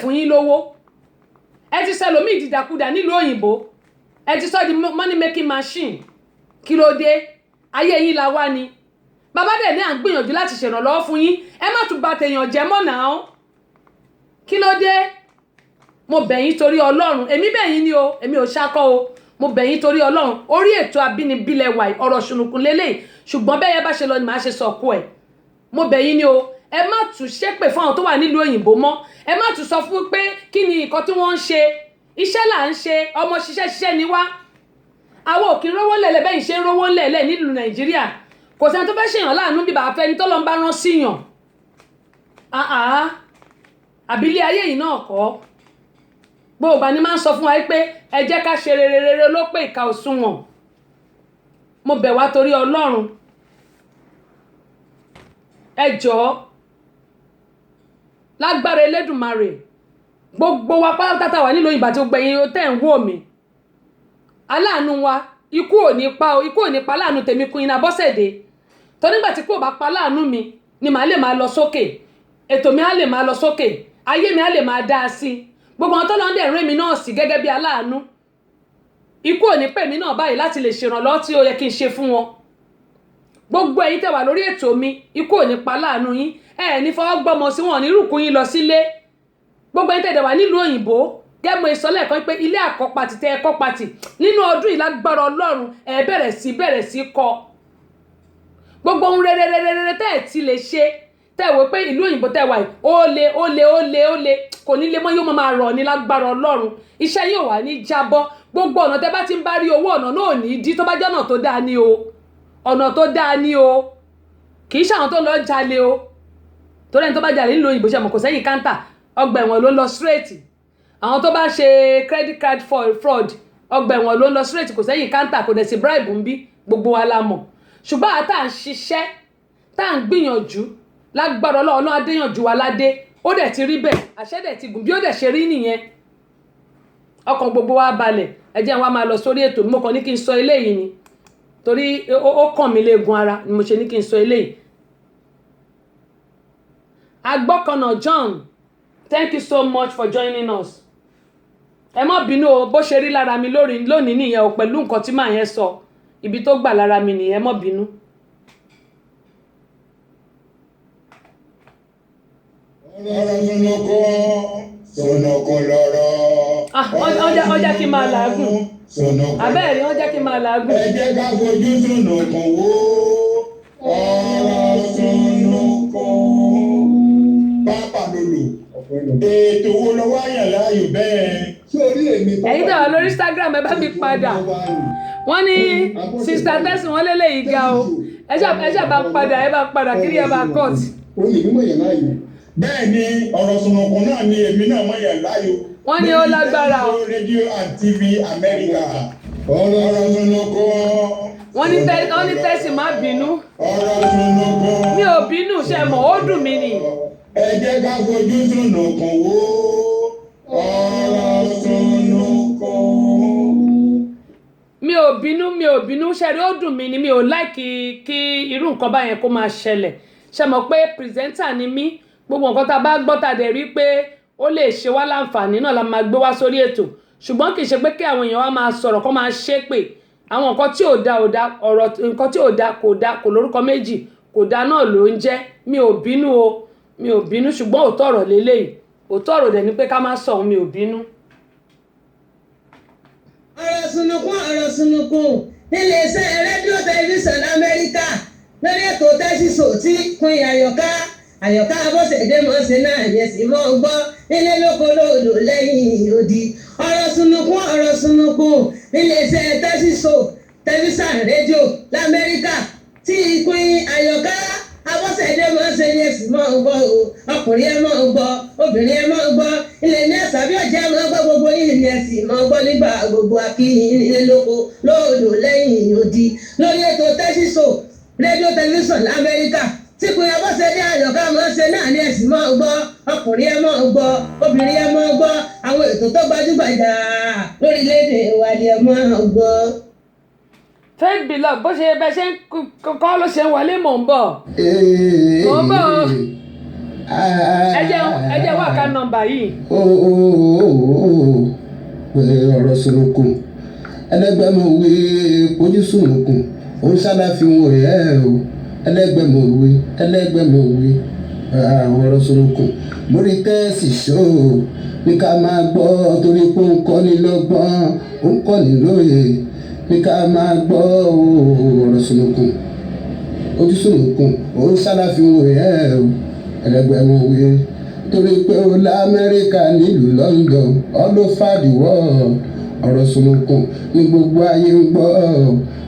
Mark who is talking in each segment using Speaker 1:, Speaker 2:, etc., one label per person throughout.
Speaker 1: fún yín lówó ẹ ti sọ lómi ìdìdàkudà nílùú òyìnbó ẹ ti sọ di money making machine kí ló dé ayé yín la wá ni bàbá dẹ̀ ní à ń gbìyànjú láti ṣèrànlọ́wọ́ fún yín ẹ má tún bà tèèyàn jẹ́ mọ́ náà kí ló dé mo bẹ̀ yín torí Ọlọ́run èmi bẹ̀ yín ni o èmi ò ṣakọ́ o mo bẹ̀ yín torí Ọlọ́run orí ètò Àbínibí lẹ́wà ọ̀rọ̀ ṣùnùkùn lélẹ̀ ṣùgbọ́n bẹ́ẹ̀ bá ṣe lọ ni màá ṣe sọ̀kú ẹ̀ mo bẹ̀ yín ni o ẹ má tún ṣépè fún àwọn tó wà nílùú òyìnbó mọ́ ẹ má tún sọ fún pé kí ni nǹkan tí wọ́n ń ṣe iṣẹ́ là ń ṣe ọmọ ṣiṣẹ́ ni wá àwọn òkè rówó lẹ̀lẹ̀ bẹ́yìn ṣe ń rówó lẹ̀lẹ̀ nílùú Nàìjíríà kò sẹ́ni tó fẹ́ ṣèyàn láàánú bíbá afẹ́ ni tọ́lọ́ ń bá rán síyàn àbílẹ̀ ayé yìí náà kọ́ gbogbo ni máa ń sọ fún wa pé ẹ jẹ́ ká ṣe rere ló pé ìka òṣùwọ̀n mo bẹ̀ wá torí Ọlọ́run ẹ jọ̀ọ́ lágbára Elédùmarè gbogbo wa pátátá wà nílò ìbàtí gbẹ̀yìn tẹ́ ń wò mí aláàánú wa ikú ò ní pa láàánú tèmi Queen Abọ́sẹ̀dé tó nígbà tí kò bá pa láàánú mi ni màá lè máa lọ sókè ètò mi á lè máa lọ sókè ayé mi á lè máa dá sí gbogbo àwọn tó lọ ń dẹ̀ rìn mí náà sí gẹ́gẹ́ bí aláàánú ikú ò ní pè mí náà báyìí láti lè ṣèrànlọ́wọ́ tí ó yẹ kí n ṣe fún wọn gbogbo ẹ̀yin tẹ́ wà lórí ètò mi ikú ò ní pa láàánú yín ẹ ní fọwọ́ gbọ́mọ sí wọn ní rùkú yín lọ sílé gbogbo ẹ̀yin tẹ́ wà nílùú òyìnbó gẹ́gbọ́n ìsọlẹ̀ kan pé ilé àkọ́pàtì tẹ́ ẹ̀kọ́ pàtì nínú ọdún ìlágbára Ọlọ́run ẹ bẹ̀rẹ̀ sí kọ́ gbogbo ohun rere tẹ́ ẹ̀ ti lè ṣe tẹ́ wò pé ìlú òyìnbó tẹ́ wà yìí ó le kò ní lè mọ́ yóò máa rọ̀ ní lágbára Ọlọ́run iṣẹ́ yóò wà ní jábọ́ gbogbo ọ̀nà tẹ́ bá ti ń bá rí owó ọ̀nà náà ní dí tó bá jẹ́ ọ̀nà tó dáa ní o ọ̀nà tó dáa ní o kì í ṣe àwọn tó lọ jalè o torí ẹni tó bá jalè nílùú òyìnbó ṣe mọ̀ kò sẹ́yìn káńtà ọgbà ẹ̀wọ̀n ló ń lọ straight àwọn tó bá ṣe credit card fraud ọgbà ẹ̀wọ̀n ló ń lọ straight kò sẹ́yìn káńtà kò dẹ̀ sí bribe ń bí gbogbo wa la mọ̀ ṣùgbọ́n àtà ń ṣiṣẹ́ tá à ń gbìyànjú lágbára Ọlọ́run adéyànjú wa ládé ó dẹ̀ ti rí bẹ́ẹ̀ àṣẹ dẹ̀ ti gùn bí ó dẹ̀ ṣe rí nìyẹn ọkàn gbogbo wa balẹ̀ ẹ jẹ́ wa máa lọ sórí ètò mo kàn ní kí n sọ eléyìí ni torí ó kàn mí léegun ara ni mo ṣe ní kí n sọ eléyìí Agbọ́kànnà John thank you so much for joining us ẹ má bínú o bó ṣe rí lára mi lónìí nìyẹn o pẹ̀lú nǹkan tí màá yẹn sọ ibi tó gbà lára mi nìyẹn ẹ má bínú. ọjà kí n máa làágùn abẹ́ẹ̀rí ọjà kí n máa làágùn.
Speaker 2: ẹ jẹ́ ká fojú sùnùkùn wò ọ̀rọ̀ sùnùkùn pápá lòlò ètò wo lọ wáyà láàyò bẹ́ẹ̀.
Speaker 1: ẹ̀yin tẹ̀ wá lórí Instagram ẹ bá mi padà wọ́n ní sista tẹ́sán wọn lélẹ́yìí ga o ẹ ṣàbá padà ẹ bá padà kiri ẹ bá cut.
Speaker 2: bẹ́ẹ̀ ni ọ̀rọ̀ sùnùkùn náà ni èmi náà mọ̀ yà láàyò.
Speaker 1: wọ́n ní ó lágbára o.
Speaker 2: rédíò and TV Amẹ́ríkà ọ̀rọ̀ sùnùkùn.
Speaker 1: wọ́n ní tẹ́sí má bínú.
Speaker 2: ọ̀rọ̀ sùnùkùn.
Speaker 1: mi ò bínú ṣe mọ̀ ó dùn mí ni.
Speaker 2: ẹ jẹ́ ká fojú sùnùkùn wò ọ̀rọ̀ sùnùkùn.
Speaker 1: mi ò bínú ṣẹ́rí ó dùn mí ni mi ò láìkí kí irú nǹkan báyẹn kó máa ṣẹlẹ̀ ṣe mọ̀ pé pírẹsẹ́ńtà ni mí gbogbo nǹkan tá a bá gbọ́ tá a dẹ̀ rí pé ó lè ṣe wá láǹfààní náà la máa gbé wá sórí ètò ṣùgbọ́n kì í ṣe pé kí àwọn èèyàn wá máa sọ̀rọ̀ kó máa ṣépè àwọn nǹkan tí ò da ọ̀rọ̀ nǹkan tí ò da kò lórúkọ méjì kò da náà ló ń jẹ́ mi ò bínú ṣùgbọ́n òótọ́ ọ̀rọ̀ lélẹ́yìí òótọ́ ọ̀rọ̀ dẹ̀ ni pé ká má sọ òun mi ò bínú.
Speaker 3: ọ̀rọ̀ sunukun nílé iṣẹ́ rédíò tẹlifíṣàn Amẹ́ríkà lórí ètò tẹ́sísò tí Queen Àyọ̀ká Abọ́sẹ̀dé mọ̀ ṣe náà yẹn sì mọ́ gbọ́ nílé lóko lòdò lẹ́yìn odi ọ̀rọ̀ sunukun nílé iṣẹ́ tẹ́sísò tẹlifíṣàn rédíò l'Amẹ́ríkà tí Queen Àyọ̀ká Abọ́sẹ̀dé mọ̀ ṣe yẹn sì mọ́ gbọ́ o ọkùnrin ẹ mọ́ gbọ́ obìnrin ẹ mọ́ gbọ́ ilé ní ẹ̀sà bí ọ̀jẹ̀ mọ́ gbọ́ gbogbo yìí ní ẹ̀sìn mọ́ gbọ́ nígbà gbogbo akíyìn nílé lóko lòdò lẹ́yìn odi lórí ètò tẹ́sísò rédíò tẹlifíṣàn l'Amẹ́ríkà tí Queen Abọ́sẹ̀dé Àyọ̀ká mọ̀ ṣe náà ní ẹ̀sìn mọ́ gbọ́ ọkùnrin ẹ mọ́ gbọ́ obìnrin ẹ mọ́ gbọ́ àwọn ètò tó gbajúgbajà lórílẹ̀‐èdè wa ni ẹ mọ́ gbọ́.
Speaker 1: Faith Beloved bó ṣe bẹ ṣe ń kọ́ ló ṣe ń wọlé mò ń bọ̀. ẹ jẹ́ wá ká nọ́mbà yìí.
Speaker 4: ọ̀rọ̀ sunukun ẹlẹ́gbẹ̀mọ̀wé ojú sunukun ó ṣàlàfihàn ẹ̀ o ẹlẹ́gbẹ̀mọ̀wé ọ̀rọ̀ sunukun lórí tẹ́ẹ̀sì ṣó ní ká máa gbọ́ torí pé ó ń kọ́ni lọ́gbọ́n ó ń kọ́ni lóye ní ká máa gbọ́ ọ̀rọ̀ sunukun ojú sunukun ó ṣàlàfihàn ẹ̀ o ẹlẹ́gbẹ̀mọ̀wé torí pé ó l'Amẹ́ríkà nílùú London all over the world ọ̀rọ̀ sunukun ní gbogbo ayé ń gbọ́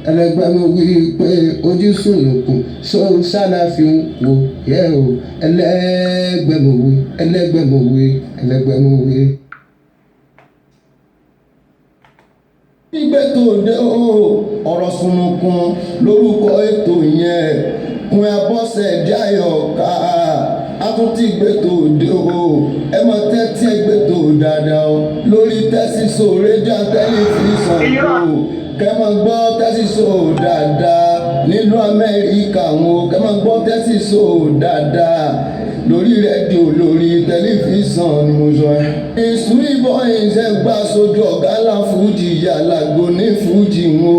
Speaker 4: ẹlẹ́gbẹ̀mọ̀wé pé ojú sunukun ṣó ṣàlàfihàn wò yẹ o ẹlẹ́gbẹ̀mọ̀wé.
Speaker 2: Gbígbé tó dé ọ̀rọ̀ sunukun lórúkọ ètò yẹn kun Abọ́sẹ̀dé Àyọ̀ká àtúntì gbé tó dé ẹ mọ tẹ́tí ẹ gbé tó dáadáa lórí tẹ́sísò rédíò tẹlifíṣàn kẹ́ mọ gbọ́ tẹ́sísò dáadáa nílùú Amẹ́ríkà kẹ́ mọ gbọ́ tẹ́sísò dáadáa lórí rédíò lórí tẹlifíṣàn ni mo sọ ẹ. ìsú ìbọn ìṣe gbà sójú ọ̀gá ńlá fújì yàlágò ní fújì mo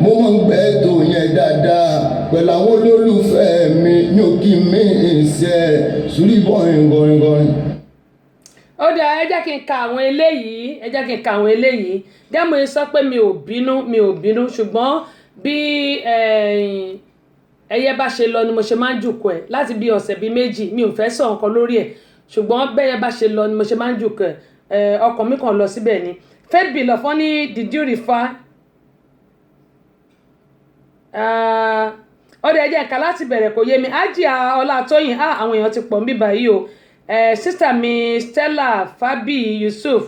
Speaker 2: mọ̀ ń gbẹ́ ètò yẹn dáadáa pẹ̀lú àwọn olólùfẹ́ mi ní òkì mi ìṣe sùúrù ìbọn ìgọ̀rìngọ̀rìn.
Speaker 1: ó dáa ẹ jẹ́ kí n ka àwọn eléyìí dẹ́mo yìí sọ pé mi ò bínú ṣùgbọ́n bí ẹyẹ bá ṣe lọ ni mo ṣe máa ń jùkọ ẹ̀ láti bí ọ̀sẹ̀ bíi méjì mi ò fẹ́ sọ nǹkan lórí ẹ̀ ṣùgbọ́n bẹ́yẹ bá ṣe lọ ni mo ṣe máa ń jùkọ ẹ̀ ọkàn mi kàn lọ síbẹ̀ ni Faith Bilof wọ́n ní did you refer ọdẹ ẹjẹ nǹkan láti bẹ̀rẹ̀ kò yé mi Ajia Ọlátóyìn àwọn èèyàn ti pọ̀ ń bíbá yìí o sísítà mi Stella Fabi Yusuf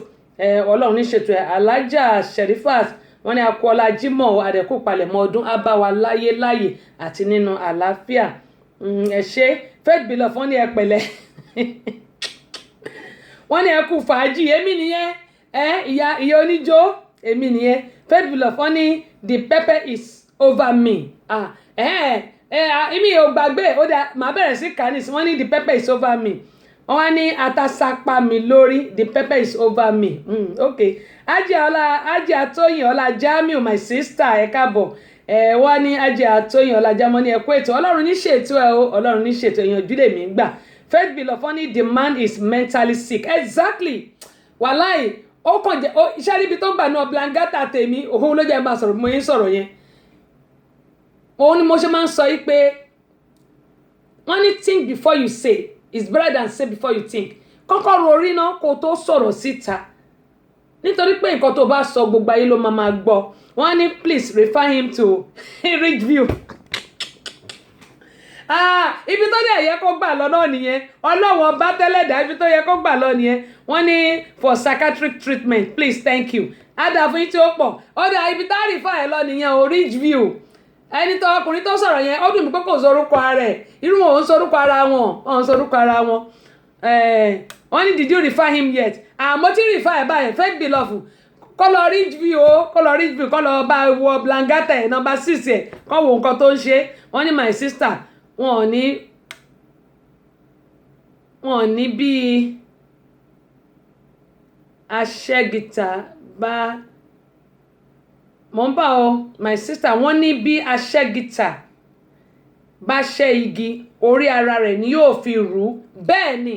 Speaker 1: Ọlọ́run ní ṣètò ẹ̀ Alhaja Sherifat wọ́n ní akọ́lá Jimoh àdẹ̀kù palẹ̀mọ́ ọdún abáwa láyé àti nínú àlàáfíà ẹ ṣé Faith Bilof wọ́n ní ẹ pẹ̀lẹ́ wọ́n ní ẹ kú fàájì èmi nìyẹn ìyá oníjó èmi nìyẹn Faith Bilof wọ́n ní the pepper is over me èmi ò gbàgbé ó dà máa bẹ̀rẹ̀ sí kàní sí wọ́n ní the pepper is over me wọ́n wá ní atasapa mi lórí the pepper is over me okay Ajia Tóyìn Ọlá Jamiu my sister ẹ káàbọ̀ wọ́n ní Ajia Tóyìn Ọlá Jamiu ní ẹ̀kú ètò Ọlọ́run ní ṣètò ẹ̀ o Ọlọ́run ní ṣètò ìyànjú lèmi ń gbà Faith Bilof wọ́n ní the man is mentally sick exactly wàláì ó kàn jẹ́ iṣẹ́ níbi tó gbà náà blangata tèmi òun ló jẹ́ máa sọ̀rọ̀ mo yín sọ̀rọ̀ yẹn òun ni mo ṣe máa ń sọ yìí pé wọ́n ní think before you say is better than say before you think kọ́kọ́ rorí náà kó tó sọ̀rọ̀ síta nítorí pé nǹkan tó bá sọ gbogbo ayé ló máa gbọ́ wọ́n ní please refer him to Ridgeview ibi tó dẹ̀ yẹ kó gbà lọ náà nìyẹn ọlọ́wọ́n bá tẹ́lẹ̀ dá ibi tó yẹ kó gbà lọ nìyẹn wọ́n ní for psychiatric treatment please thank you ádà fún yín tí ó pọ̀ ọ̀dà ibi tá a rí fà ẹ̀ lọ nìyẹn o Ridgeview ẹni tó ọkùnrin tó sọ̀rọ̀ yẹn ó dùn mí pé kò sorúkọ ara ẹ̀ irú wọn ò ń sorúkọ ara wọn wọ́n ní did you refer him yet àmọ́ tí refer ẹ̀ báyẹn Faith Bilof kọ́ lọ Ridgeview kọ́ lọ bá wọ blangata ẹ̀ nọ́mbà 6 ẹ̀ kọ́ wo nǹkan tó ń ṣe wọ́n ní my sister wọn ò ní bí aṣẹ́gìtà bá mọ̀ ń bá o my sister wọ́n ní bí aṣẹ́gìtà bá ṣẹ́ igi orí ara rẹ̀ ni yóò fi rú bẹ́ẹ̀ ni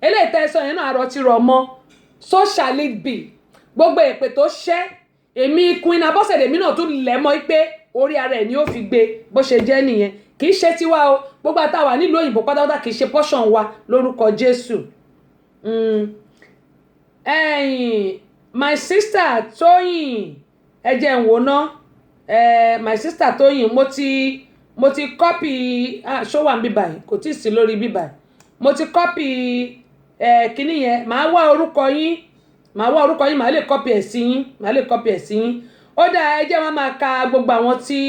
Speaker 1: eléyìí tẹ́ sọ yẹn náà àrò ti rọ̀ mọ́ so shall it be gbogbo èpè tó ṣẹ́ èmi Queen Abọ́sẹ̀dé mi náà tún lẹ̀ mọ́ pé orí ara ẹ̀ ni yóò fi gbé bó ṣe jẹ́ nìyẹn kì í ṣe tiwa o gbogbo àtàwà nílùú òyìnbó pátápátá kì í ṣe portion wa lórúkọ Jésù my sister Tóyìn ẹ jẹ́ n wò ná my sister Tóyìn mo ti copy ṣó wà níbí báyìí kò tí ì sí lórí bí báyìí mo ti copy kíní yẹn màá wá orúkọ yín màá lè copy ẹ̀ sí yín ó dáa ẹ jẹ́ wọ́n máa ka gbogbo àwọn tí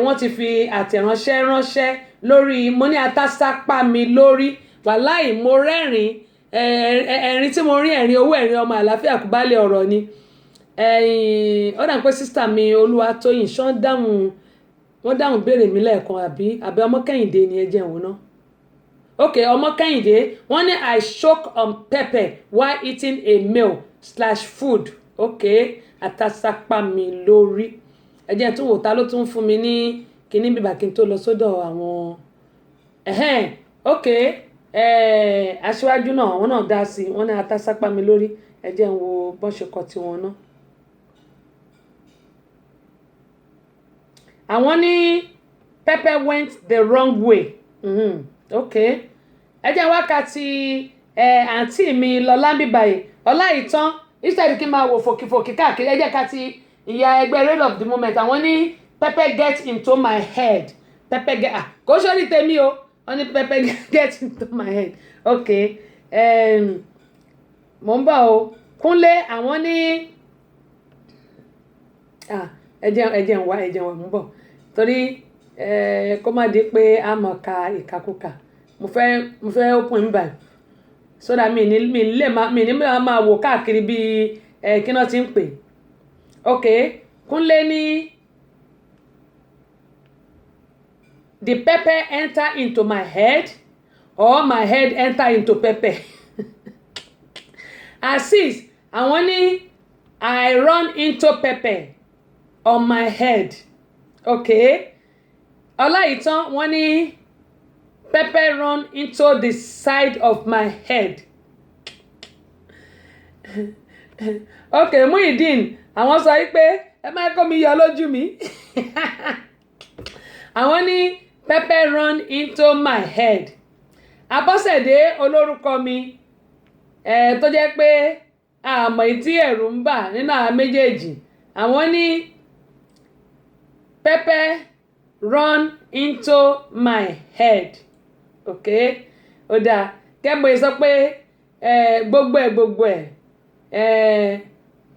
Speaker 1: wọ́n ti fi àtẹ̀ránṣẹ́ ránṣẹ́ lórí mo ní atásápá mi lórí wàláì mo rẹ́rìn ẹ̀rín tí mo rí ẹ̀rín owó ẹ̀rín ọmọ àlàáfíà kò bá lè ọ̀rọ̀ ni ó dà pé sísítà mi Olúwatóyìn wọ́n dáhùn béèrè mi lẹ́ẹ̀kan àbí ọmọ Kẹ́hìndé ni ẹ jẹ́ ìwọ̀n náà okay ọmọ Kẹ́hìndé wọ́n ní I choke on pepper while eating a meal/food okay àtàsápá mi lórí ẹ jẹ́ tún wò ta ló tún fún mi ní kíní bíbà kí n tó lọ sọ́dọ̀ àwọn okay aṣíwájú náà àwọn náà dá sí wọ́n ní àtàsápá mi lórí ẹ jẹ́ n wo bọ́n ṣe kọ tiwọn náà. àwọn ní pepper went the wrong way okay ẹ jẹ́ wákàtí àǹtí mi lọ́lá bíbáyé ọlá ìtàn instead kí n máa wò fòkìfòkì káàkiri ẹ jẹ́ ká ti ìyá ẹgbẹ́ rail of the moment àwọn ní pepper get into my head pepper get kò sórí tèmi o wọ́n ní pepper get into my head okay mò ń bọ̀ o Kúnlé àwọn ní ẹjẹ ń wá mò ń bọ̀ torí kó má di pé a mọ̀ ka ìkakúkà mo fẹ́ open mi báyìí so that mi ní máa wò káàkiri bíi kí náà ti ń pè okay Kúnlé ní the pepper enter into my head or my head enter into pepper Azeez àwọn ní I run into pepper on my head okay Ọláìtàn wọ́n ní pepper run into the side of my head okay Muideen àwọn sọ wípé ẹ má kó mi yọ lójú mi àwọn ní pepper run into my head Abọ́sẹ̀dé olórúkọ mi tó jẹ́ pé àmọ́ ìtí ẹ̀rù ń bà nínú àwọn méjèèjì àwọn ní pepper run into my head okay ó dáa kẹ́gbẹ́ sọ pé gbogbo ẹ̀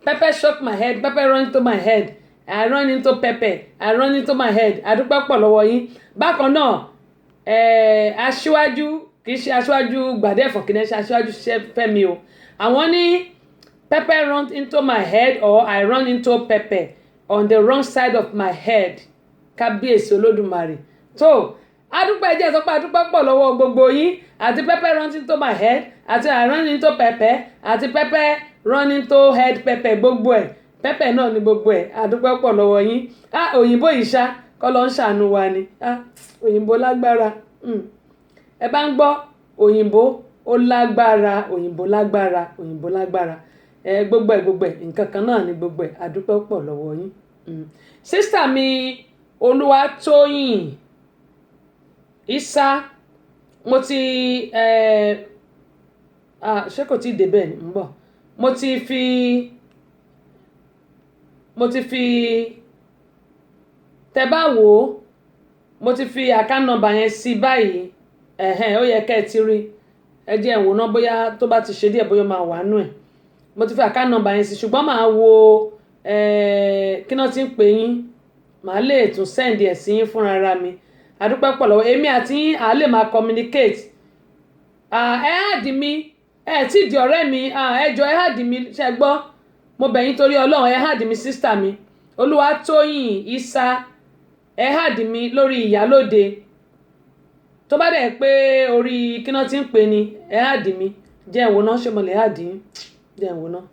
Speaker 1: pepper shock my head pepper run into my head I run into pepper I run into my head àdúpẹ́ pọ̀ lọ́wọ́ yín bákan náà aṣíwájú kì í ṣe aṣíwájú gbàdẹ́fọ̀ kì í ṣe aṣíwájú Fẹ́mi o àwọn ní pepper run into my head or I run into pepper on the wrong side of my head kábíyèsí olódùmarè tó adúpẹ́ ẹjẹ́ sọ pé adúpẹ́ pọ̀ lọ́wọ́ gbogbo yín àti pepper run into my head àti I run into pepper àti pepper run into head pepper gbogbo ẹ̀ pepper náà ni gbogbo ẹ̀ adúpẹ́ pọ̀ lọ́wọ́ yín òyìnbó ìṣá kọ́ ló ń ṣàánú wa ni òyìnbó lágbára ẹ bá ń gbọ́ òyìnbó ó lágbára òyìnbó lágbára òyìnbó lágbára gbogbo ẹ̀ nǹkan kan náà ni gbogbo ẹ̀ adúpẹ́ pọ̀ lọ́wọ́ yín sísítà mi Olúwatóyìn Isa mo ti ṣé kò tí ì débẹ̀ ní bọ̀ mo ti fi tẹ́ bá wò ó mo ti fi account number yẹn sí báyìí ó yẹ kẹ́ ẹ ti rí ẹ jẹ́ ìwò náà bóyá tó bá ti ṣe díẹ̀ bóyá máa wà nù ẹ̀ mo ti fi account number yẹn sí ṣùgbọ́n màá wo kí náà ti ń pè yín màá lè tún send ẹ̀ sí yín fúnra ra mi àdúpẹ́ pọ̀ lọ́wọ́ èmi àti yín à lè máa communicate ẹ hàdí mi ẹ tí di ọ̀rẹ́ mi ẹ jọ ẹ hàdí mi ṣe gbọ́ mo bẹ̀ yín torí Ọlọ́run ẹ hàdí mi sísítà mi Olúwatóyìn Isa ẹ hàdí mi lórí Ìyálóde tó bá dẹ̀ pé orí kí náà ti ń pè ní ẹ hàdí mi jẹ́ ìwò náà ṣé mo lè hàdí jẹ́ ìwò náà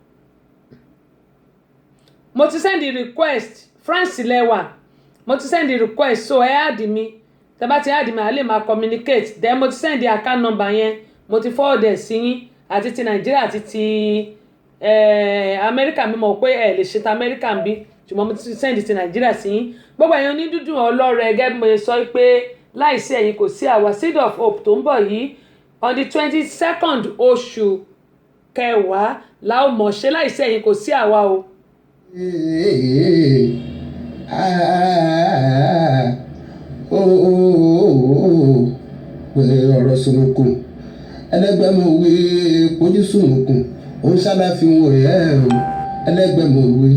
Speaker 1: mo ti send the request France lẹ́wà mo ti send the request so ẹ hàdí mi tẹ́ bá ti hàdí mi à lè máa communicate then mo ti send the account number yẹn mo ti forward ẹ̀ sí yín àti ti Nàìjíríà àti ti Amẹ́ríkà mi mọ̀ pé ẹ lè ṣe ti Amẹ́ríkà bí ṣùgbọ́n mo ti send ti Nàìjíríà sí yín gbogbo ẹ̀yin onídùúdù ọlọ́rẹ̀ gẹ́gẹ́ bí mo sọ pé láìsí ẹ̀yin kò sí àwa Seed of Hope tó ń bọ̀ yìí on the 22nd oṣù kẹwàá la ó mọ̀ ṣe láìsí ẹ̀yin kò sí àwa o.
Speaker 4: ọ̀rọ̀ sunukun ẹlẹ́gbẹ̀mọ̀wé kojú sunukun òun ṣàlàfin wò ẹ́ o ẹlẹ́gbẹ̀mọ̀wé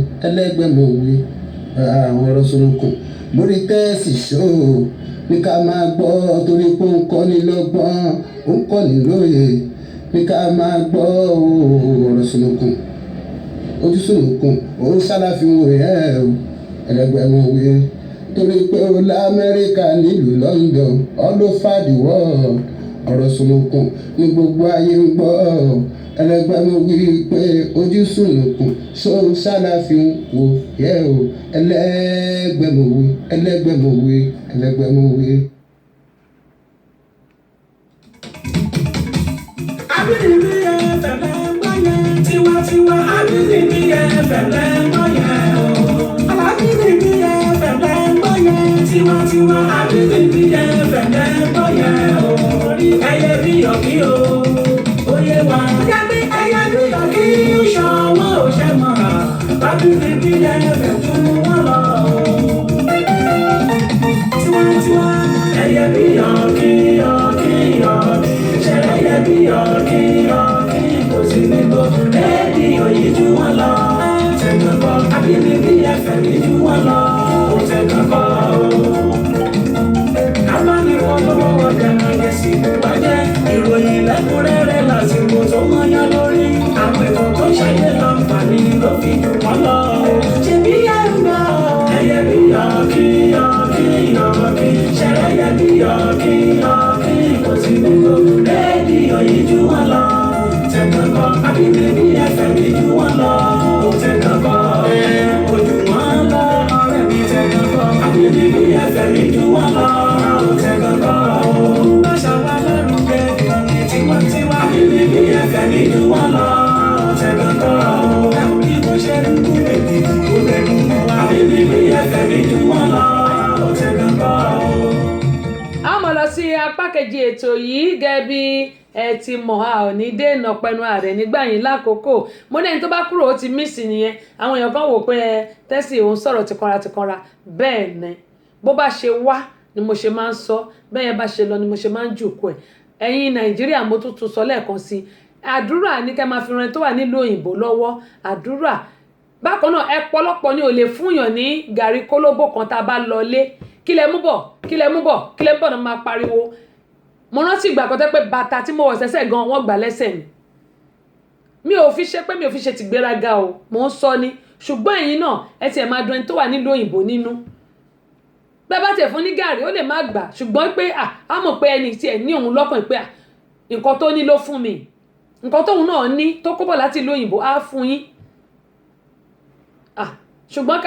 Speaker 4: àwọn ọ̀rọ̀ sunukun lórí tẹ́ẹ̀sì ṣó ní ká máa gbọ́ torí pé ó ń kọ́ni lọ́gbọ́n ó ń kọ́ni lóye ní ká máa gbọ́ ọ̀rọ̀ sunukun ojú sunukun òun ṣàlàfin wò ẹ́ o ẹlẹ́gbẹ̀mọ̀wé torí pé ó l'Amẹ́ríkà nílùú London all over the world ọ̀rọ̀ sunukun ní gbogbo ayé ń gbọ́ ẹlẹgbẹ́ mo wí pé ojú sunukun ṣóun ṣáláfin wò yẹ o ẹlẹgbẹ́ mo wí ẹlẹgbẹ́ mo wí ẹlẹgbẹ́ mo wí.
Speaker 5: Abínibí FM gbọ́yẹ tiwantiwa Abínibí FM gbọ́yẹ o. Abínibí FM gbọ́yẹ tiwantiwa Abínibí FM gbọ́yẹ o. Ẹyẹ bí ọ̀kí o, oyè wa. Yẹ́nì ẹyẹ bí ọ̀kí ṣọwọ́ òṣè mọ́. Abínibí FM tún wọ́n lọ o. Tiwantiwa ẹyẹ bí ọ̀kí ọ̀kí ọ̀kí. Ṣẹlẹ̀ bí ọ̀kí ọ̀kí kò sí nígbò rédíò yìí ju wọn lọ. Tẹ̀gbọ́n Abínibí FM yìí ju wọn lọ. Tẹ̀gbọ́n abánifọwọ́ ọjà ayé sí wájẹ́ ìròyìn lẹ́kúnrẹ́rẹ́ lásìkò tó mọ́yán lórí. Àwọn ètò tó ṣàyẹ̀ láǹfààní ló fi jù wọ́n lọ. Ṣèbí ẹ̀ ń gbọ́ ẹyẹ bí ọ̀kí ọ̀kí ọ̀kí. Ṣẹlẹ̀ bí ọ̀kí ọ̀kí kò sí nígbò rédíò yìí ju wọn lọ. Tẹ̀gbọ́n Abínibí FM yìí ju wọn lọ. Tẹ̀gbọ́n ojú wọn lọ ọ̀rẹ́ mi. Tẹ̀gbọ́n Abínibí FM yìí ju wọn lọ. Tẹ̀gbọ́n báṣà wà lárugẹ ìkànnì tiwantiwa. Abínibí FM yìí ju wọn lọ. Tẹ̀gbọ́n ẹ̀wọ̀n bí mo ṣe ń kú èdè kó lẹ́nu wa. Abínibí FM yìí ju wọn lọ. Tẹ̀gbọ́n.
Speaker 1: a mọ̀ lọ sí apá kejì ètò yìí gẹ́gẹ́ bí ẹ ti mọ̀ a ò ní dènà pẹnu ààrẹ nígbà yín lákòókò mo ní ẹni tó bá kúrò ó ti mísì nìyẹn àwọn èèyàn kan wò pé tẹ́sí òun sọ̀rọ̀ tìkanra bẹ́ẹ̀ ni bó bá ṣe wá ni mo ṣe máa ń sọ bẹ́ẹ̀ yẹn bá ṣe lọ ni mo ṣe máa ń jùkú ẹ̀ ẹ̀yin Nàìjíríà mo tún sọ lẹ́ẹ̀kan sí àdúrà ní kẹ́ máa fi ran tó wà nílùú òyìnbó lọ́wọ́ àdúrà bákan náà ẹ pọ̀lọpọ̀ ni ò lè fúnyàn ní gàrí kólóbó kan tá a bá lọ lé kí lẹ mú bọ̀ náà máa pariwo mo rántí ìgbà kan tẹ́ pé bàtà tí mo wọ̀ sẹ́sẹ̀ gan wọ́n gbà lẹ́sẹ̀ mi ò fi ṣe pé mi ò fi ṣe ti gbéraga o mo ń sọ ni ṣùgbọ́n ẹ̀yin náà ẹ tiẹ̀ máa dùn ẹni tó wà nílùú òyìnbó nínú bẹ́ẹ̀ bá tiẹ̀ fún ní gàrí ó lè má gbà ṣùgbọ́n pé á mọ̀ pé ẹni tiẹ̀ ní òun lọ́kàn pé nǹkan tó ní ló fún mi nǹkan tóun náà ní tó kó bọ̀ láti ìlú òyìnbó á fún yín ṣùgbọ́n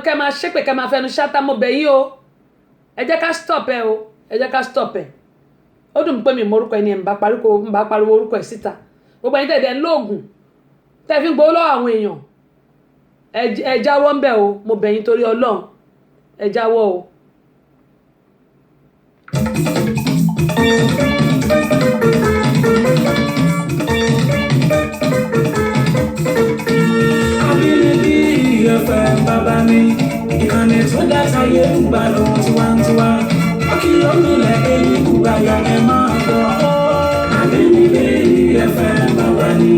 Speaker 1: ká máa ṣépè ká máa fẹnu ṣáta mo bẹ̀ yín o ẹ jẹ́ ká stop ẹ o ẹ jẹ́ ká stop ẹ ó dùn mí pé mi mọ orúkọ ẹni ẹ̀ ń bá pariwo orúkọ ẹ̀ síta gbogbo ẹni tẹ̀dẹ̀ ń lóògùn tẹ́ fi ń gbowó lọ́wọ́ àwọn èèyàn ẹ jáwọ́ ń bẹ̀ o mo bẹ̀ yín torí Ọlọ́run ẹ jáwọ́ o.
Speaker 5: Abínibí FM bàbá mi ìkànnì tó dáta yé ń gbà lọ tiwantiwa ọkì onílẹ̀ èyí kúgbà ya ẹ máa gbọ́. Abínibí FM bàbá mi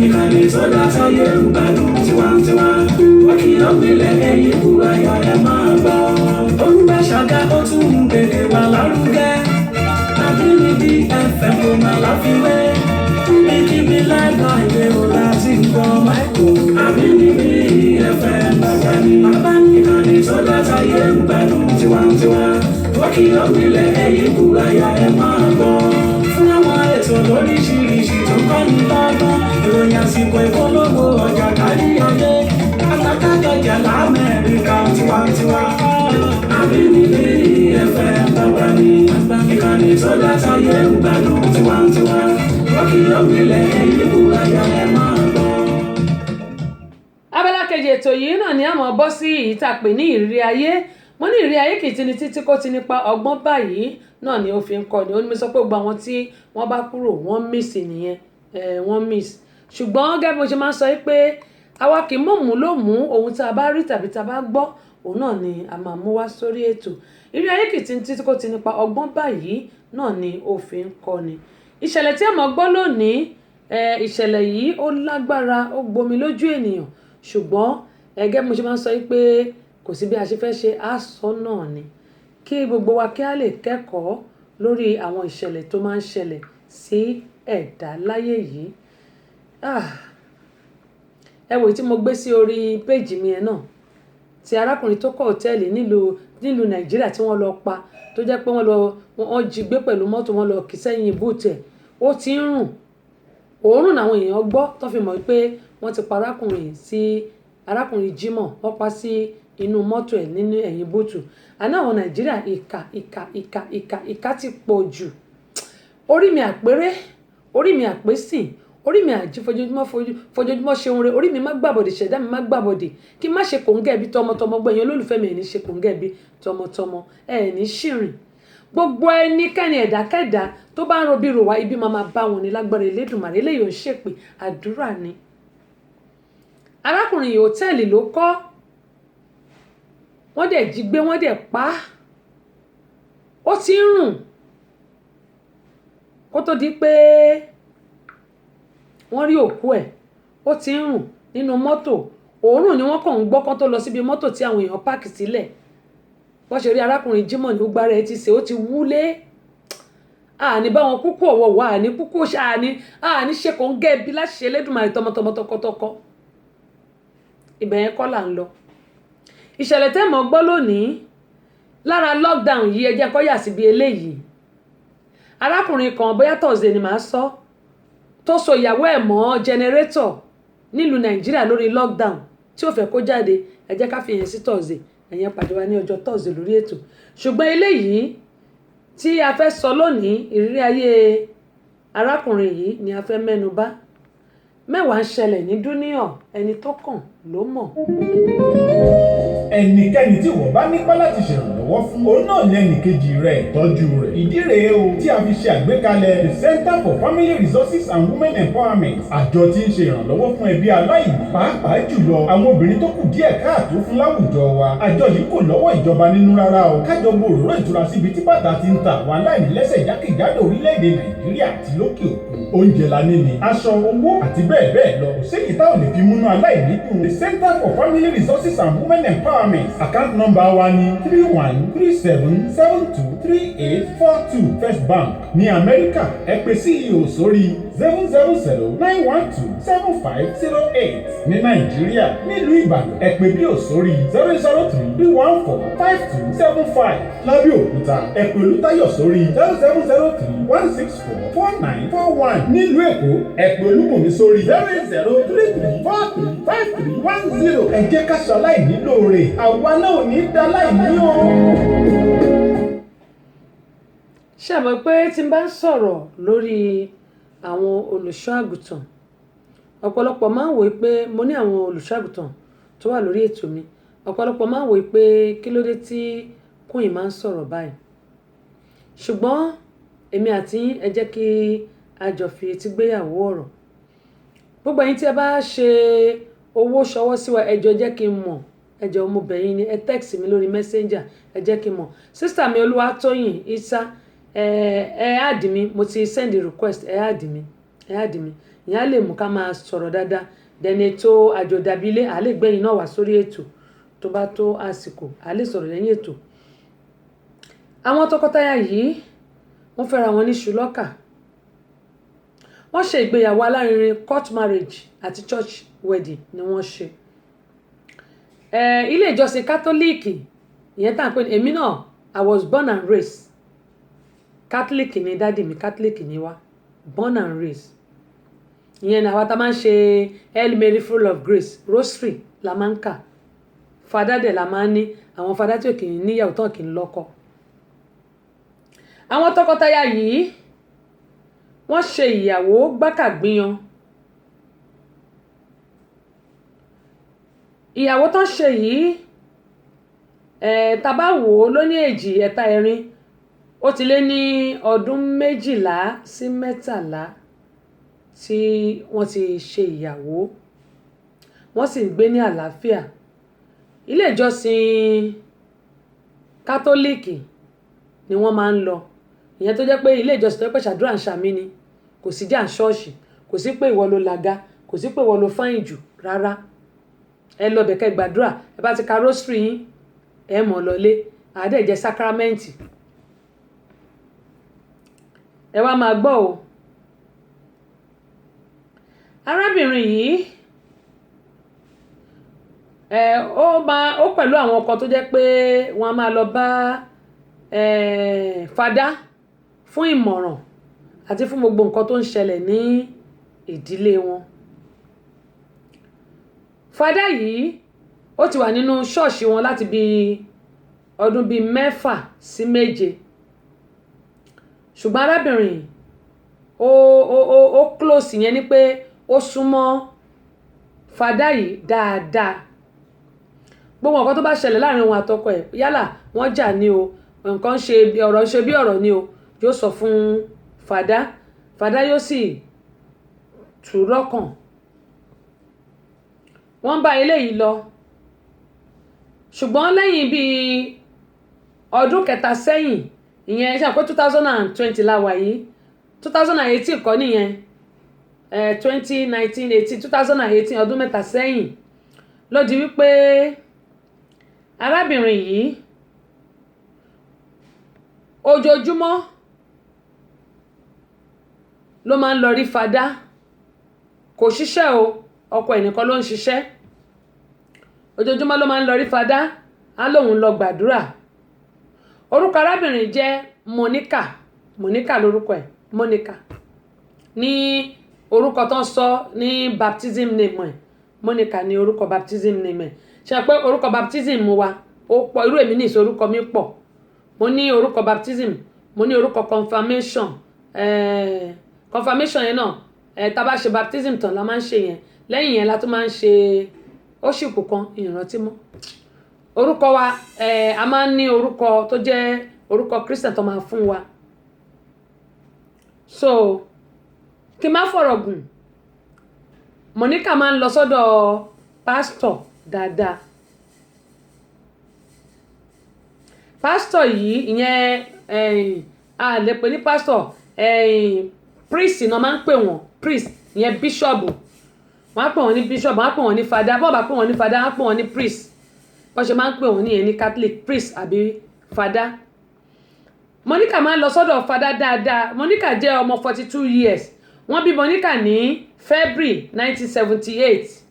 Speaker 5: ìkànnì tó dáta yé ń gbà lọ tiwantiwa ọkì onílẹ̀ èyí kúgbà ya ẹ máa gbọ́. Olúwa ṣàgá ó tún ń gbèrè wà lárugẹ. Abínibí FM kò má láfiwé. Ìkíbi láìpẹ́ ìwé o láti gbọ́ máìkò. Abínibí FM bàbá mi ìkànnì tó dáta yé ń gbádùn tiwantiwa. Wọ́kì ọ̀gbìnlẹ̀ ẹ̀yìn kúrò ayá ẹ̀ máa gbọ́. Fún àwọn ètò lóríṣiríṣi tó kọ́ ní lọ́gbọ́n. Ìròyìn àsìkò ìpolówó ọjà kárí ayé. Àtàkàjọjà l'Amẹ́ríkà tiwantiwa. Abínibí FM bàbá mi ìkànnì tó dáta yé ń gbádùn tiwantiwa. Wọ́kì ọ̀gbìnlẹ̀ ẹ̀yìn kúrò ayá ẹ̀ máa gbọ́.
Speaker 1: Abala kejì ètò yìí náà ni a máa bọ́ sí èyí tá a pè ní ìrírí ayé mo ní ìrírí ayé kì í ti ní títí kó ti nípa ọgbọ́n báyìí náà ni ó fi ń kọ́ ni ó ní mi sọ pé gbogbo àwọn tí wọ́n bá kúrò wọ́n miss nìyẹn wọ́n miss ṣùgbọ́n gẹ́gẹ́ bí mo ṣe máa ń sọ pé àwa kì í mọ̀mú ló mú ohun tá a bá rí tàbí tá a bá gbọ́ òun náà ni a máa mú wá sórí ètò ìrírí ayé kì í ti ní títí kó ti nípa ọgbọ́n báyìí náà ni ó fi ń kọ́ ni ìṣẹ̀lẹ̀ tí a máa gbọ́ lónìí ìṣẹ̀lẹ̀ yìí ó lágbára ó gbomi lójú ènìyàn ṣùgbọ́n ẹgẹ́ mo ṣe máa ń sọ pé kò sí bí a ṣe fẹ́ ṣe àsọ náà ni kí gbogbo wa kí a lè kẹ́kọ̀ọ́ lórí àwọn ìṣẹ̀lẹ̀ tó máa ń ṣẹlẹ̀ sí ẹ̀dá láyé yìí ẹ wò tí mo gbé sí orí péjì mi ẹ náà ti arákùnrin tó kọ́ hòtẹ́ẹ̀lì nílùú Nàìjíríà tí wọ́n lọ pa tó jẹ́ pé wọ́n jí gbé pẹ̀lú mọ́tò wọn lọ kì sẹ́yìn búùtù ẹ̀ ó ti ń rùn òórùn làwọn èèyàn gbọ́ tó fi mọ̀ pé wọ́n ti pa arákùnrin Jimoh wọ́n pa sí inú mọ́tò ẹ̀ nínú ẹ̀yìn búùtù àná àwọn Nàìjíríà ìkà ti pọ̀ jù orí mi àpérè orí mi àpésìn orí mi àjí fojoojúmọ́ ṣe oore orí mi má gbàbọ̀dè ṣẹ̀dá mi má gbàbọ̀dè kí n má ṣe kòńgẹ́ bí tọmọtọmọ gbẹ̀yìn olólùfẹ́ mi ẹ̀ ní ṣe kòńgẹ́ bí tọmọtọmọ ẹ̀ ní ṣìrìn gbogbo ẹnikẹ́ni ẹ̀dákẹ́dá tó bá ń ro bí rò wá ibi máa bá wọn ní lágbára Elédùmarè eléyìí ò ń ṣèpè àdúrà ni arákùnrin yìí hòtẹ́ẹ̀lì ló kọ́ wọ́n dẹ̀ jí gbé wọ́n dẹ̀ pa á ó ti ń rùn kó tó di pé wọ́n rí òkú ẹ̀ ó ti ń rùn nínú mọ́tò òórùn ni wọ́n kàn ń gbọ́ kán tó lọ síbi mọ́tò tí àwọn èèyàn páàkì sílẹ̀ wọ́n ṣe rí arákùnrin Jimoh ní gbogbo ara ẹ̀ ti ṣe ó ti wúlé àní bá wọn kúkú ọ̀wọ̀wọ̀ àní kúkú àní ṣe kò ń gẹ́ bí láti ṣe Elédùmarè tọmọtọmọ tọkọtọkọ ibẹ̀ yẹn kọ́ là ń lọ ìṣẹ̀lẹ̀ tẹ́ mọ̀ gbọ́ lónìí lára lockdown yìí ẹ jẹ́ kó yà síbi eléyìí arákùnrin kan bóyá Thursday ni màá sọ tó so ìyàwó ẹ̀ mọ́ jẹnẹrétọ̀ nílùú Nàìjíríà lórí lockdown tí ò fẹ́ kó jáde ẹ jẹ́ ká fi yẹn sí Thursday ẹ̀yẹn pàdé wa ní ọjọ́ Thursday lórí ètò ṣùgbọ́n eléyìí tí a fẹ́ sọ lónìí ìrírí ayé arákùnrin yìí ni a fẹ́ mẹ́nu bà mẹ́wàá ń ṣẹlẹ̀ ní dúníyàn ẹni tó kàn ló mọ̀.
Speaker 6: ẹnikẹ́ni tí wọ́n bá nípa láti ṣèrànlọ́wọ́ fún òun náà ní ẹnìkejì rẹ̀ tọ́jú rẹ̀. ìdí rèé o tí a fi ṣe àgbékalẹ̀ the Center for Family Resources and Women Empowerment àjọ tí ń ṣe ìrànlọ́wọ́ fún ẹbí aláìní pàápàá jùlọ àwọn obìnrin tó kù díẹ̀ káàtó fún láwùjọ wa. àjọ yìí kò lọ́wọ́ ìjọba nínú rárá o kájọ gbòòrò ìtura síbi tí bàtà ti ń ta àwọn aláìní lẹ́sẹ̀ jákèjádò orílẹ̀-èdè Nàìjíríà àti lókè òkun. oúnjẹ la ní ni aṣọ owó àti bẹ́ẹ̀ bẹ́ẹ̀ lọ kò séyìí tá ò lè fi múnú aláìní dùn. the Center for Family Resources and Women Empowerment account number wa ni 3137723842 First Bank ní Amẹ́ríkà ẹ pè CEO sórí 000-912-7508 ní Nàìjíríà nílùú Ìbàdàn ẹ pè bí ò sórí 003-314-5275 Lábẹ́òkúta ẹ pè Olútáyọ̀ sórí 07031644941 nílùú Èkó ẹ pè Olúbùnmi sórí 08033435310 ẹ jẹ́ ká ṣaláì nílò rẹ̀ àwa náà ò ní dá láì ní o.
Speaker 1: ṣé àmọ́ pé tí n bá ń sọ̀rọ̀ lórí àwọn olùṣọ́ àgùntàn ọ̀pọ̀lọpọ̀ máa ń wòó pé mo ní àwọn olùṣọ́ àgùntàn tó wà lórí ètò mi ọ̀pọ̀lọpọ̀ máa ń wòó pé kí ló dé tí Queen máa ń sọ̀rọ̀ báyìí ṣùgbọ́n èmi àti ẹ jẹ́ kí a jọ fi etí gbéyàwó ọ̀rọ̀ gbogbo ẹ̀yin tí ẹ bá ṣe owó ṣọwọ́ sí wa ẹ jọ̀ọ́ jẹ́ kí n mọ̀ ẹ jọ̀ọ́ mo bẹ̀ yín ni ẹ text mi lórí messenger ẹ jẹ́ kí n mọ̀ sister mi Olúwatóyìn Isa ẹ add mi mo ti send request ẹ add mi ìyẹn á lè mú ká máa sọ̀rọ̀ dáadáa dẹni ètò àjòdàbílẹ̀ à lè gbẹ̀yìn náà wá sórí ètò tó bá tó àsìkò à lè sọ̀rọ̀ lẹ́yìn ètò. àwọn tọkọtaya yìí wọ́n fẹ́ra wọn ní ṣùlọ́kà wọ́n ṣe ìgbéyàwó alárinrin court marriage àti church wedding ni wọ́n ṣe. ilé ìjọsìn kátólíìkì ìyẹn tá à ń pè ní èmi náà I was born and raised catholic ni dádì mi catholic ni wá born and raised ìyẹn náà wá tá máa ń ṣe Hail Mary full of grace rosary la máa ń kà fada dẹ̀ la máa ń ní àwọn fada tí ò kì í níyàwó tán kì í lọ́kọ. àwọn tọkọtaya yìí wọ́n ṣe ìyàwó gbákàgbìyan ìyàwó tán ṣe yìí tá bá wò ó lóní èjì ẹ̀ta ẹ̀rin ó ti lé ní ọdún 12 sí 13 tí wọ́n ti ṣe ìyàwó wọ́n sì ń gbé ní àlàáfíà. ilé ìjọsìn kátólíìkì ni wọ́n máa ń lọ ìyẹn tó jẹ́ pé ilé ìjọsìn tó pẹ́ ṣàdúrà ń ṣàmì ni kò sí jà ń ṣọ́ọ̀ṣì kò sí pé ìwọ ló làga kò sí pé ìwọ ló fáyìn jù rárá ẹ lọ bẹ̀kẹ́ gbàdúrà ẹ bá ti ka rosary yín ẹ mọ̀ lọlé àádẹ́jẹ́ sákrámẹ́ǹtì. ẹ wá máa gbọ́ o arábìnrin yìí ó pẹ̀lú àwọn ọkọ tó jẹ́ pé wọ́n á máa lọ bá fada fún ìmọ̀ràn àti fún gbogbo nǹkan tó ń ṣẹlẹ̀ ní ìdílé wọn. Fada yìí ó ti wà nínú ṣọ́ọ̀ṣì wọn láti bí ọdún bíi 6 sí 7, ṣùgbọ́n arábìnrin ó close yẹn ni pé ó súnmọ́ fada yìí dáadáa. Gbogbo nǹkan tó bá ṣẹlẹ̀ láàrin wọn àtọkọ ẹ̀ yálà wọ́n jà ní o nǹkan ṣe bí ọ̀rọ̀ ni o yóò sọ fún fada yóò sì tù lọ́kàn. Wọ́n bá eléyìí lọ ṣùgbọ́n lẹ́yìn bíi ọdún 3 sẹ́yìn ìyẹn ṣe àpé 2020 la wà yìí 2018 kọ́ nìyẹn 2019 18 2018 ọdún 3 sẹ́yìn ló di wípé arábìnrin yìí ojoojúmọ́ ló máa ń lọ rí fada, kò ṣiṣẹ́ o ọkọ ẹnìkan ló ń ṣiṣẹ́. Ojoojúmọ́ ló máa ń lọ rí fada, á lóun lọ gbàdúrà. Orúkọ arábìnrin jẹ́ Monica lórúkọ ẹ̀, Monica ní orúkọ tó ń sọ ní baptism name ẹ̀, Monica ní orúkọ baptism name ẹ̀. Ṣe pé orúkọ baptism wa ó pọ̀, irú èmi ní ìṣe orúkọ mi pọ̀. Mo ní orúkọ baptism, mo ní orúkọ confirmation yẹn náà tá bá ṣe baptism tán la máa ń ṣe yẹn, lẹ́yìn yẹn la tún máa ń ṣe òṣìpù kan ìrántí mọ́. Orúkọ wa a máa ń ní orúkọ tó jẹ́ orúkọ Christian tó máa fún wa. So kí n má fọ̀rọ̀ gùn, Monica máa ń lọ sọ́dọ̀ pásítọ̀ dáadáa. Pásítọ̀ yìí ìyẹn a lè pè ní pásítọ̀, priest náà máa ń pè wọ́n, priest ìyẹn bíṣọ̀bù. Wọ́n á pè wọ́n ní bíṣọ̀bù, wọ́n á pè wọ́n ní fada, bọ́ọ̀ bá pè wọ́n ní fada wọ́n á pè wọ́n ní priest. Bọ́ọ̀ ṣe máa ń pè wọ́n nìyẹn ní Catholic, priest àbí fada. Monica máa ń lọ sọ́dọ̀ fada dáadáa. Monica jẹ́ ọmọ 42 years. Wọ́n bí Monica ní February 1978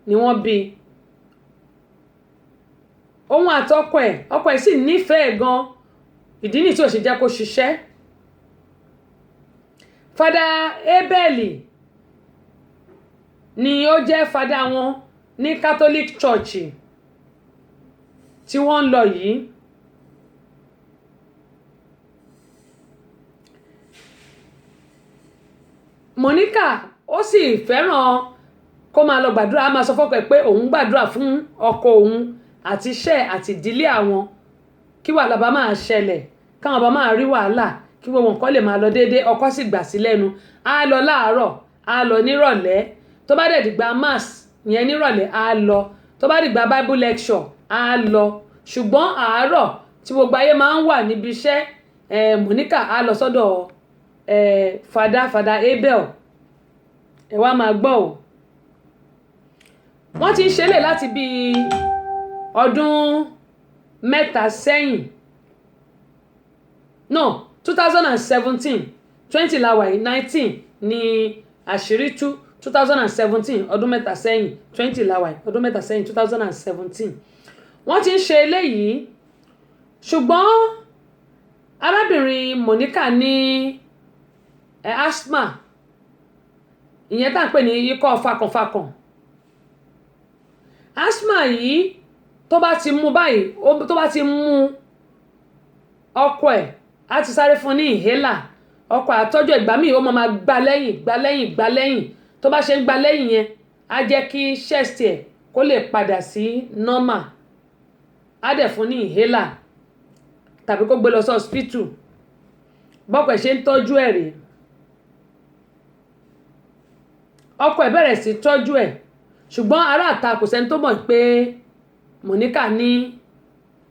Speaker 1: ni wọ́n bí. Òun àtọkọ ẹ̀ sì nífẹ̀ẹ́ gan, ìdí nìyí tí ò ṣe jẹ́ kó ṣiṣẹ́. Fada Abel ni ó jẹ́ fada wọn ní Catholic Church tí wọ́n ń lọ yìí. Monica ó sì fẹ́ràn kó máa lọ gbàdúrà, á máa sọ fọ́kọ ẹ̀ pé òun gbàdúrà fún ọkọ òun àti iṣẹ́ àti ìdílé àwọn, kí wàhálà bá máa ṣẹlẹ̀, káwọn bá máa rí wàhálà, kí gbogbo nǹkan lè máa lọ déédéé. Ọkọ sì gbà sí lẹ́nu, á lọ láàárọ̀, á lọ nírọ̀lẹ́, tó bá dẹ̀ dìgbà mass yẹn nírọ̀lẹ́ á lọ, tó bá dìgbà bible lecture á lọ. Ṣùgbọ́n àárọ̀ tí gbogbo ayé máa ń wà níbi iṣẹ́, Monica á lọ sọ́dọ̀ fada Abel. Ẹ wá máa gbọ́ o, wọ́n ti ń ṣe lè láti bí ọdún 3 sẹ́yìn, no 2017 20 la wà yìí, 19 ni àṣírí tú. 2017 ọdún 3 sẹ́yìn, 20 la wà yìí, ọdún 3 sẹ́yìn 2017 wọ́n ti ń ṣe eléyìí. Ṣùgbọ́n arábìnrin Monica ní asthma, ìyẹn tá à ń pè ní ikọ́ fakànfakàn. Asthma yìí tó bá ti mú báyìí, tó bá ti mú ọkọ ẹ̀ á ti sáré fún ní inhaler. Ọkọ àtọ́jú ìgbà míì ó máa gbá lẹ́yìn. Tó bá ṣe ń gbá lẹ́yìn yẹn á jẹ́ kí chest ẹ̀ kó lè padà sí normal. Á dẹ̀ fún ní inhaler tàbí kó gbé lọ sí hospital. Bọ́kọ ẹ̀ ṣe ń tọ́jú ẹ̀ rèé. Ọkọ ẹ̀ bẹ̀rẹ̀ sí tọ́jú ẹ̀, ṣùgbọ́n ará àta kò sẹ́ni tó mọ̀ pé Monica ní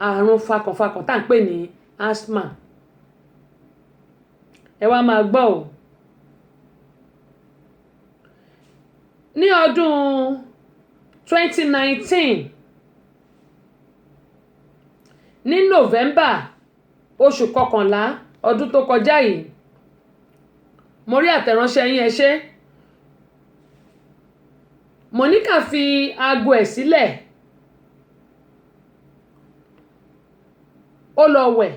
Speaker 1: àrùn fakànfakàn tá à ń pè ní asthma. Ẹ wá máa gbọ́ o. Ní ọdún 2019 ní November oṣù 11 ọdún tó kọjá yìí, mo rí àtẹ̀ránṣẹ́ yín ẹ ṣé. Monica fi aago ẹ̀ sílẹ̀ ó lọ wẹ̀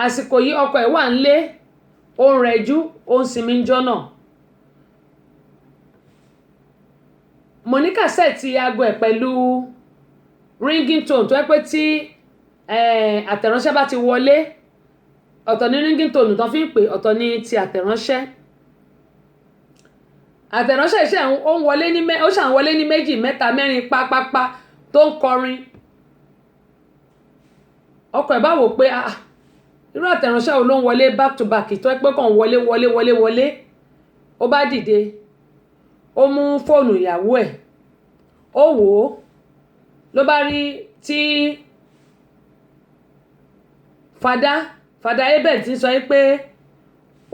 Speaker 1: àsìkò yìí ọkọ ẹ̀ wà nílé ó ń rẹjú ó ń sinmi ń jọ́nà. Monica sẹ́ẹ̀tì aago ẹ̀ pẹ̀lú ringing tone tó yẹ pé tí àtẹ̀ránṣẹ́ bá ti wọlé ọ̀tọ̀ ní ringing tone tó fi ń pè ọ̀tọ̀ ní ti àtẹ̀ránṣẹ́. Àtẹ̀ránṣẹ́ iṣẹ́ ó ṣàn wọlé ní méjì mẹ́ta mẹ́rin pápápá tó ń kọrin. Ọkọ ẹ̀ bá wò pé irú àtẹ̀ránṣẹ́ wo ló ń wọlé back to back tó yẹ pé kàn wọlé ó bá dìde ó mú fóònù ìyàwó ẹ̀ ó wò ó ló bá rí tí fada Abel ti sọ pé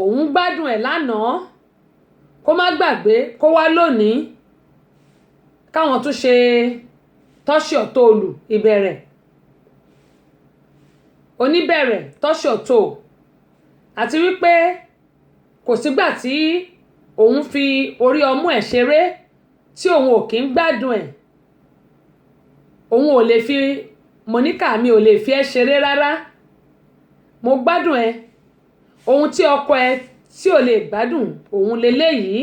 Speaker 1: òun gbádùn ẹ̀ lánàá kó má gbàgbé kó wá lónìí káwọn tún ṣe tọ́ṣọ̀tòlù ìbẹ̀rẹ̀ oníbẹ̀rẹ̀ tọ́ṣọ̀tò àti wípé kò sígbà tí òun fi orí ọmú ẹ̀ ṣeré tí òun ò kí ń gbádùn ẹ̀. Òun ò lè fi Monica mi ò lè fi ẹ́ ṣeré rárá, mo gbádùn ẹ. Ohun tí ọkọ ẹ tí ò lè gbádùn òun leléyìí.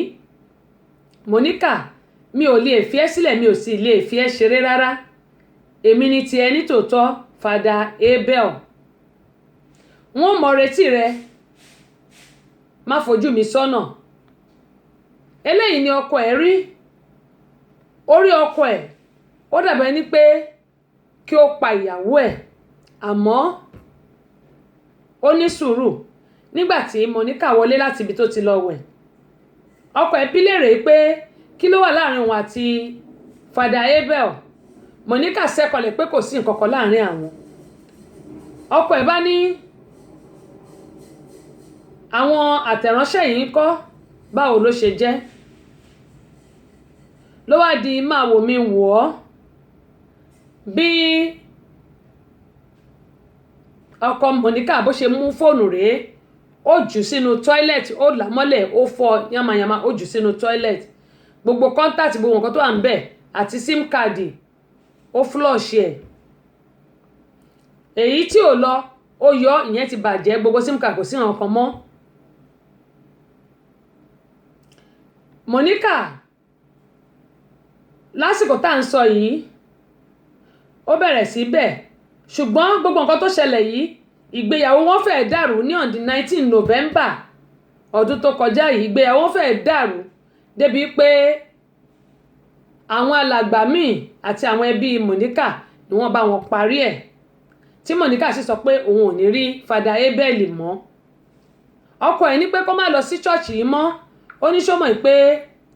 Speaker 1: Monica mi ò lè fi ẹ́ sílẹ̀, mi ò sì lè fi ẹ́ ṣeré rárá. Èmi ni tiẹ̀ nítòótọ́, Fada Abel. Wọ́n mọ retí rẹ, má fojú mi sọ́nà. Eléyìí ni ọkọ ẹ̀ rí. Orí ọkọ ẹ̀ ó dàbẹ̀ ní pé kí ó pa ìyàwó ẹ̀, àmọ́ ó ní sùúrù. Nígbàtí Monica wọlé láti ibi tó ti lọ wẹ̀, ọkọ ẹ̀ bi léèrè pé kí ló wà láàrin òun àti Fada Abel. Monica sẹ́kọ̀lẹ̀ pé kò sí nǹkan kan láàrin àwọn. Ọkọ ẹ̀ bá ní àwọn àtẹ̀ránṣẹ́ yìí ń kọ́, báwo ló ṣe jẹ́? Ló wá di máa wò mí wò ọ́ bí ọkọ Monica bó ṣe mú fóònù rèé, ó jù sínú toilet, ó là mọ́lẹ̀, ó fọ́ yamayama, ó jù sínú toilet. Gbogbo contact, gbogbo nǹkan tó wà ń bẹ̀ àti sim card ó flush ẹ̀. Èyí tí ò lọ ó yọ, ìyẹn ti bàjẹ́, gbogbo sim card kò sí nǹkan mọ́. Monica lásìkò tá à ń sọ yìí ó bẹ̀rẹ̀ sí bẹ́ẹ̀, ṣùgbọ́n gbogbo nǹkan tó ṣẹlẹ̀ yìí, ìgbéyàwó wọn fẹ́ẹ̀ dàrú ní on the 19 November ọdún tó kọjá yìí. Ìgbéyàwó wọn fẹ́ẹ̀ dàrú débi pé àwọn alàgbà míì àti àwọn ẹbí Monica ni wọ́n bá wọn parí ẹ̀, tí Monica sì sọ pé òun ò ní rí Fada Abel mọ́. Ọkọ ẹ̀ ní pé kó má lọ sí ṣọ́ọ̀ṣì yìí mọ́. Ó ní ṣó mọ̀ pé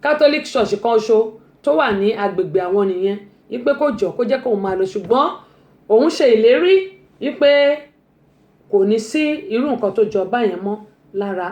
Speaker 1: Catholic church kan ṣo tó wà ní agbègbè àwọn nìyẹn, wípé kó jọ kó jẹ́ kóun máa lọ, ṣùgbọ́n òun ṣe ìlérí wípé kò ní sí irú nǹkan tó jọ báyẹn mọ́ lára